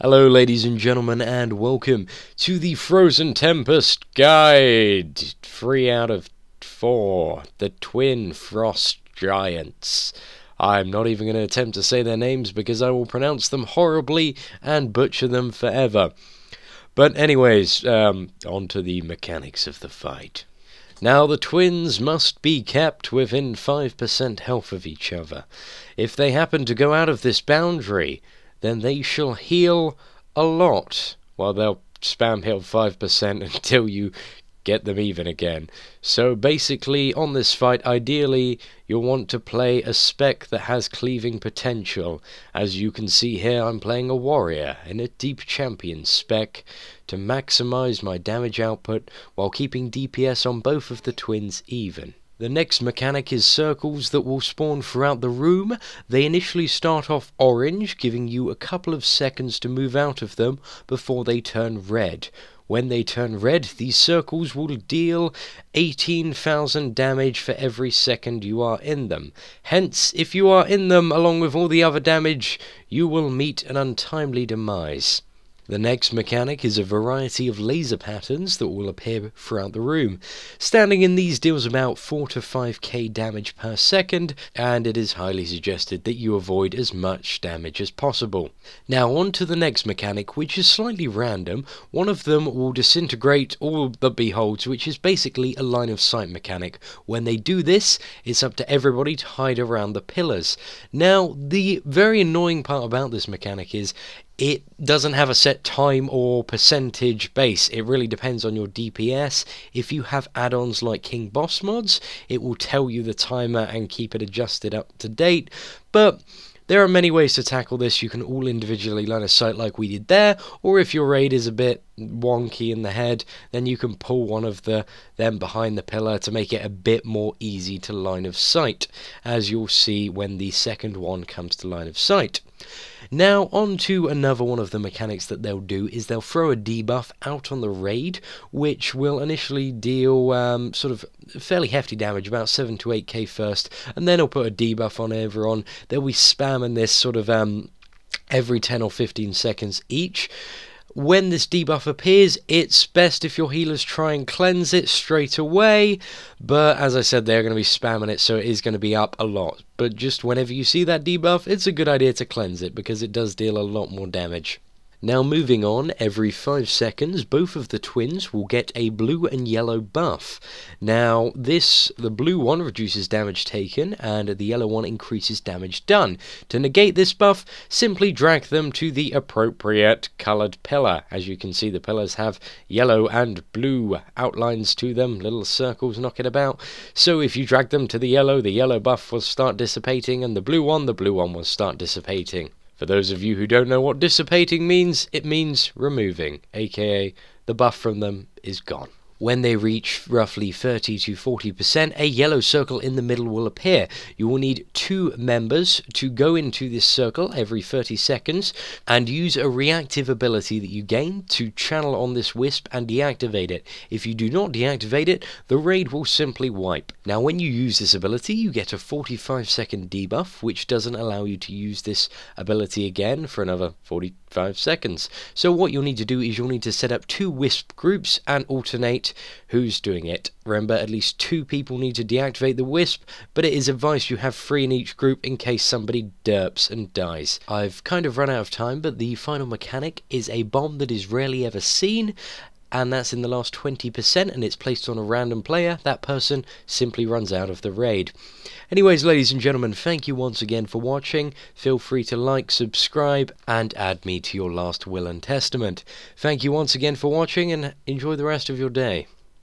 Hello ladies and gentlemen, and welcome to the Frozen Tempest Guide. 3 out of 4, the Twin Frost Giants. I'm not even going to attempt to say their names because I will pronounce them horribly and butcher them forever. But anyways, on to the mechanics of the fight. Now the twins must be kept within 5% health of each other. If they happen to go out of this boundary, then they shall heal a lot. Well, they'll spam heal 5% until you get them even again. So basically, on this fight, ideally, you'll want to play a spec that has cleaving potential. As you can see here, I'm playing a warrior in a deep champion spec to maximize my damage output while keeping DPS on both of the twins even. The next mechanic is circles that will spawn throughout the room. They initially start off orange, giving you a couple of seconds to move out of them before they turn red. When they turn red, these circles will deal 18,000 damage for every second you are in them. Hence, if you are in them along with all the other damage, you will meet an untimely demise. The next mechanic is a variety of laser patterns that will appear throughout the room. Standing in these deals about 4 to 5k damage per second, and it is highly suggested that you avoid as much damage as possible. Now on to the next mechanic, which is slightly random. One of them will disintegrate all that beholds, which is basically a line of sight mechanic. When they do this, it's up to everybody to hide around the pillars. Now the very annoying part about this mechanic is it doesn't have a set time or percentage base. It really depends on your DPS. If you have add-ons like King Boss mods, it will tell you the timer and keep it adjusted up to date. But there are many ways to tackle this. You can all individually line of sight like we did there, or if your raid is a bit wonky in the head, then you can pull one of them behind the pillar to make it a bit more easy to line of sight, as you'll see when the second one comes to line of sight. Now on to another one of the mechanics that they'll do is they'll throw a debuff out on the raid, which will initially deal sort of fairly hefty damage, about 7 to 8k first, and then they'll put a debuff on everyone. They'll be spamming this sort of every 10 or 15 seconds each. When this debuff appears, it's best if your healers try and cleanse it straight away, but as I said, they're going to be spamming it, so it is going to be up a lot. But just whenever you see that debuff, it's a good idea to cleanse it, because it does deal a lot more damage. Now moving on, every 5 seconds both of the twins will get a blue and yellow buff. Now the blue one reduces damage taken and the yellow one increases damage done. To negate this buff, simply drag them to the appropriate coloured pillar. As you can see, the pillars have yellow and blue outlines to them, little circles knocking about. So if you drag them to the yellow buff will start dissipating, and the blue one will start dissipating. For those of you who don't know what dissipating means, it means removing, aka the buff from them is gone. When they reach roughly 30 to 40%, a yellow circle in the middle will appear. You will need 2 members to go into this circle every 30 seconds and use a reactive ability that you gain to channel on this wisp and deactivate it. If you do not deactivate it, the raid will simply wipe. Now when you use this ability, you get a 45-second debuff, which doesn't allow you to use this ability again for another 45 seconds. So what you'll need to do is you'll need to set up 2 wisp groups and alternate who's doing it. Remember, at least 2 people need to deactivate the wisp, but it is advised you have 3 in each group in case somebody derps and dies. I've kind of run out of time, but the final mechanic is a bomb that is rarely ever seen, and that's in the last 20%, and it's placed on a random player. That person simply runs out of the raid. Anyways, ladies and gentlemen, thank you once again for watching. Feel free to like, subscribe, and add me to your last will and testament. Thank you once again for watching, and enjoy the rest of your day.